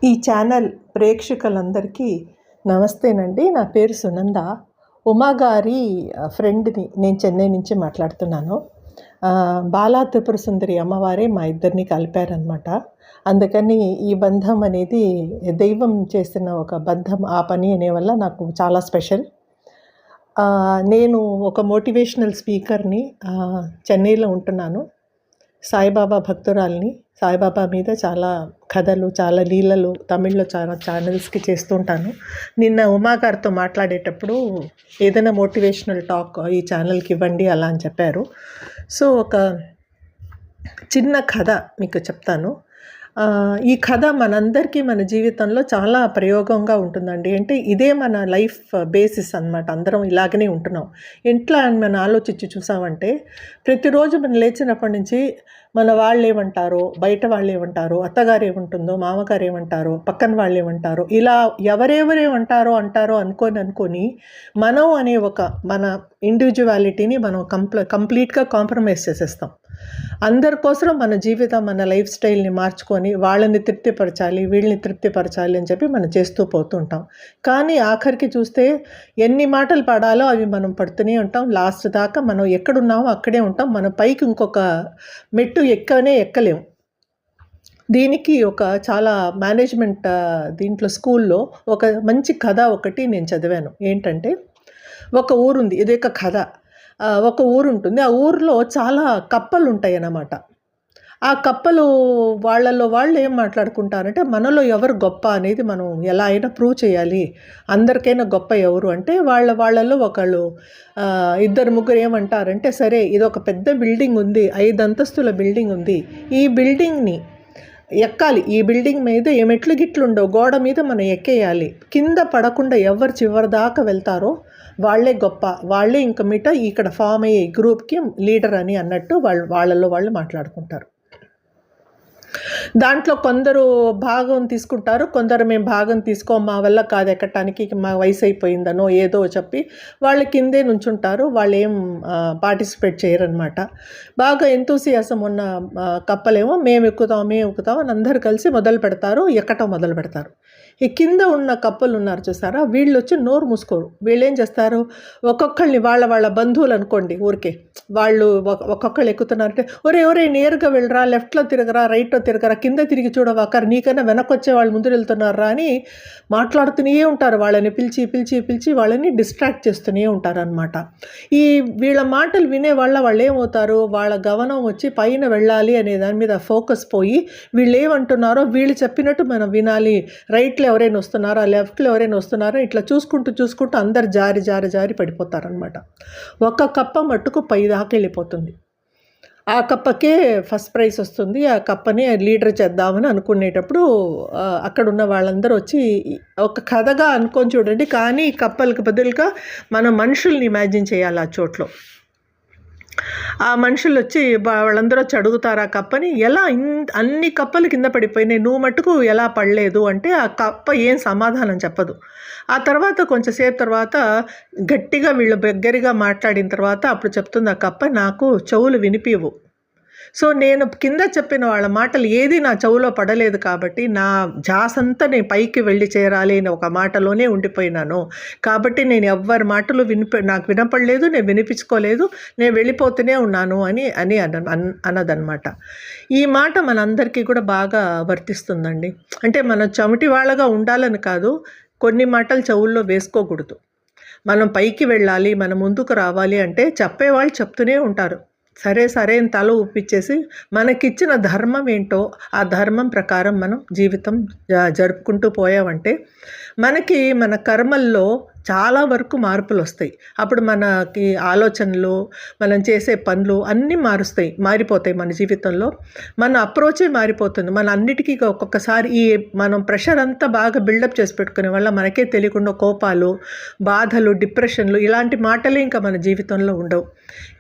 ఈ ఛానల్ ప్రేక్షకులందరికీ నమస్తేనండి. నా పేరు సునంద. ఉమా గారి ఫ్రెండ్‌ని. నేను చెన్నై నుంచి మాట్లాడుతున్నాను. బాలా త్రిపుర సుందరి అమ్మవారే మా ఇద్దరిని కలిపారనమాట. అందుకని ఈ బంధం అనేది దైవం చేసిన ఒక బంధం. ఆ పని అనే వల్ల నాకు చాలా స్పెషల్. నేను ఒక మోటివేషనల్ స్పీకర్‌ని. చెన్నైలో ఉంటున్నాను. సాయిబాబా భక్తురాలిని. సాయిబాబా మీద చాలా కథలు, చాలా లీలలు తమిళ్లో చాలా ఛానల్స్‌కి చేస్తుంటాను. నిన్న ఉమా గారితో మాట్లాడేటప్పుడు ఏదైనా మోటివేషనల్ టాక్ ఈ ఛానల్‌కి ఇవ్వండి అలా అని చెప్పారు. సో ఒక చిన్న కథ మీకు చెప్తాను. ఈ కథ మనందరికీ మన జీవితంలో చాలా ప్రయోగంగా ఉంటుందండి. అంటే ఇదే మన లైఫ్ బేసిస్ అనమాట. అందరం ఇలాగనే ఉంటున్నాం. ఎట్లా అని మనం ఆలోచించి చూసామంటే, ప్రతిరోజు మనం లేచినప్పటి నుంచి మన వాళ్ళు ఏమంటారో, బయట వాళ్ళు ఏమంటారో, అత్తగారు ఏముంటుందో, మామగారు ఏమంటారో, పక్కన వాళ్ళు ఏమంటారో, ఇలా ఎవరెవరేమంటారో అనుకొని మనం అనే ఒక మన ఇండివిజువాలిటీని మనం కంప్లీట్గా కాంప్రమైజ్ చేసేస్తాం. అందరి కోసం మన జీవితం, మన లైఫ్ స్టైల్ని మార్చుకొని వాళ్ళని తృప్తిపరచాలి, వీళ్ళని తృప్తిపరచాలి అని చెప్పి మనం చేస్తూ పోతుంటాం. కానీ ఆఖరికి చూస్తే ఎన్ని మాటలు పడాలో అవి మనం పడుతూనే ఉంటాం. లాస్ట్ దాకా మనం ఎక్కడున్నామో అక్కడే ఉంటాం. మన పైకి ఇంకొక మెట్టు ఎక్కలేము. దీనికి ఒక చాలా మేనేజ్మెంట్ దీంట్లో స్కూల్లో ఒక మంచి కథ ఒకటి నేను చదివాను. ఏంటంటే, ఒక ఊరుంది. ఇదొక కథ. ఒక ఊరుంటుంది. ఆ ఊరిలో చాలా కప్పలు ఉంటాయి అన్నమాట. ఆ కప్పలు వాళ్ళలో వాళ్ళు ఏం మాట్లాడుకుంటారంటే, మనలో ఎవరు గొప్ప అనేది మనం ఎలా అయినా ప్రూవ్ చేయాలి. అందరికైనా గొప్ప ఎవరు అంటే వాళ్ళలో ఒకళ్ళు ఇద్దరు ముగ్గురు ఏమంటారంటే, సరే ఇదొక పెద్ద బిల్డింగ్ ఉంది, 5 అంతస్తుల బిల్డింగ్ ఉంది. ఈ బిల్డింగ్ని ఎక్కాలి. ఈ బిల్డింగ్ మీద ఏ మెట్లు గిట్లు ఉండవు, గోడ మీద మనం ఎక్కేయాలి. కింద పడకుండా ఎవరు చివరి దాకా వెళ్తారో వాళ్ళే గొప్ప, వాళ్ళే ఇంక ఇక్కడ ఫామ్ అయ్యే గ్రూప్కి లీడర్ అని అన్నట్టు వాళ్ళలో వాళ్ళు మాట్లాడుకుంటారు. దాంట్లో కొందరు భాగం తీసుకుంటారు, కొందరు మేము భాగం తీసుకోం, మా వల్ల కాదు ఎక్కటానికి, మా వయసు అయిపోయిందనో ఏదో చెప్పి వాళ్ళ కిందే నుంచుంటారు. వాళ్ళు ఏం పార్టిసిపేట్ చేయరనమాట. బాగా ఎంతూసియాసం ఉన్న కప్పలేమో మేము ఎక్కుతాం అని అందరు కలిసి మొదలు పెడతారు, ఎక్కటం మొదలు పెడతారు. ఈ కింద ఉన్న కప్పలు ఉన్నారు చూసారా, వీళ్ళు వచ్చి నోరు మూసుకోరు. వీళ్ళు ఏం చేస్తారు, ఒక్కొక్కళ్ళని వాళ్ళ బంధువులు అనుకోండి, ఊరికే వాళ్ళు ఒక్కొక్కళ్ళు ఎక్కుతున్నారంటే, ఒరే నేరుగా వెళ్ళరా, లెఫ్ట్లో తిరగరా, రైట్లో తిరగరా, కింద తిరిగి చూడవాకరు, నీకన్నా వెనకొచ్చే వాళ్ళు ముందు వెళ్తున్నారా అని మాట్లాడుతూనే ఉంటారు. వాళ్ళని పిలిచి వాళ్ళని డిస్ట్రాక్ట్ చేస్తూనే ఉంటారు అనమాట. ఈ వీళ్ళ మాటలు వినే వాళ్ళు ఏమవుతారు, వాళ్ళ గమనం వచ్చి పైన వెళ్ళాలి అనే దాని మీద ఫోకస్ పోయి వీళ్ళు ఏమంటున్నారో వీళ్ళు చెప్పినట్టు మనం వినాలి. రైట్లో ఎవరైనా వస్తున్నారా, లెఫ్ట్లో ఎవరైనా వస్తున్నారో ఇట్లా చూసుకుంటూ అందరు జారి పడిపోతారనమాట. ఒక కప్ప మట్టుకు పై దాకా వెళ్ళిపోతుంది. ఆ కప్పకే ఫస్ట్ ప్రైజ్ వస్తుంది. ఆ కప్పని లీడర్ చేద్దామని అనుకునేటప్పుడు అక్కడున్న వాళ్ళందరూ వచ్చి ఒక కథగా అనుకొని చూడండి, కానీ కప్పలకు బదులుగా మనం మనుషుల్ని ఇమాజిన్ చేయాలి ఆ చోట్లో. ఆ మనుషులు వచ్చి వాళ్ళందరూ వచ్చి అడుగుతారు ఆ కప్పని, ఎలా అన్ని కప్పలు కింద పడిపోయినాయి, నువ్వు మట్టుకు ఎలా పడలేదు అంటే ఆ కప్ప ఏం సమాధానం చెప్పదు. ఆ తర్వాత కొంచెంసేపు తర్వాత గట్టిగా వీళ్ళు దగ్గరగా మాట్లాడిన తర్వాత అప్పుడు చెప్తుంది ఆ కప్ప, నాకు చెవులు వినిపివు. సో నేను కింద చెప్పిన వాళ్ళ మాటలు ఏది నా చెవులో పడలేదు కాబట్టి నా ఝాసంతా నేను పైకి వెళ్ళి చేరాలి అని ఒక మాటలోనే ఉండిపోయినాను. కాబట్టి నేను ఎవ్వరి మాటలు నాకు వినపడలేదు, నేను వినిపించుకోలేదు, నేను వెళ్ళిపోతూనే ఉన్నాను అని అన్నదన్నమాట. ఈ మాట మనందరికీ కూడా బాగా వర్తిస్తుందండి. అంటే మనం చెమటి వాళ్ళగా ఉండాలని కాదు, కొన్ని మాటలు చెవుల్లో వేసుకోకూడదు. మనం పైకి వెళ్ళాలి, మనం ముందుకు రావాలి అంటే చెప్పేవాళ్ళు చెప్తూనే ఉంటారు. సరే అని తల ఊపిచ్చేసి మనకిచ్చిన ధర్మం ఏంటో ఆ ధర్మం ప్రకారం మనం జీవితం జరుపుకుంటూ పోయామంటే మనకి మన కర్మల్లో చాలా వరకు మార్పులు వస్తాయి. అప్పుడు మనకి ఆలోచనలు, మనం చేసే పనులు అన్నీ మారిపోతాయి. మన జీవితంలో మన అప్రోచే మారిపోతుంది. మన అన్నిటికీ ఒక్కొక్కసారి ఈ మనం ప్రెషర్ అంతా బాగా బిల్డప్ చేసి పెట్టుకునే వల్ల మనకే తెలియకుండా కోపాలు, బాధలు, డిప్రెషన్లు ఇలాంటి మాటలే ఇంకా మన జీవితంలో ఉండవు.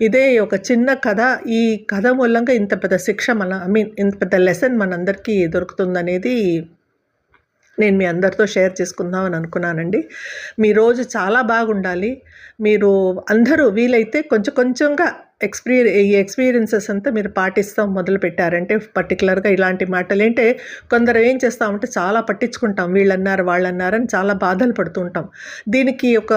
ఇదే ఒక చిన్న కథ. ఈ కథ మూలంగా ఇంత పెద్ద శిక్ష ఇంత పెద్ద లెసన్ మనందరికీ దొరుకుతుందనేది నేను మీ అందరితో షేర్ చేసుకుందామని అనుకున్నానండి. మీ రోజు చాలా బాగుండాలి. మీరు అందరూ వీలైతే కొంచెంగా ఈ ఎక్స్‌పీరియన్సెస్ అంతా మీరు పాటిస్తాం మొదలుపెట్టారంటే పర్టిక్యులర్‌గా ఇలాంటి మాటలేంటే కొందరు ఏం చేస్తామంటే చాలా పట్టించుకుంటాం. వీళ్ళన్నారు, వాళ్ళన్నారని చాలా బాధలు పడుతూ ఉంటాం. దీనికి ఒక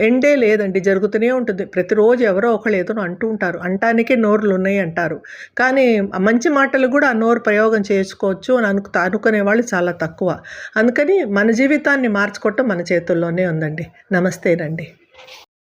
ఎండే లేదండి. జరుగుతూనే ఉంటుంది. ప్రతిరోజు ఎవరో ఒకళ్ళు ఏదో అంటూ ఉంటారు. అంటానికే నోరులున్నాయి అంటారు. కానీ ఆ మంచి మాటలు గూడా ఆ నోరు ప్రయోగం చేసుకోవచ్చు అని అనుకునే వాళ్ళు చాలా తక్కువ. అందుకని మన జీవితాన్ని మార్చుకోవటం మన చేతుల్లోనే ఉందండి. నమస్తేనండి.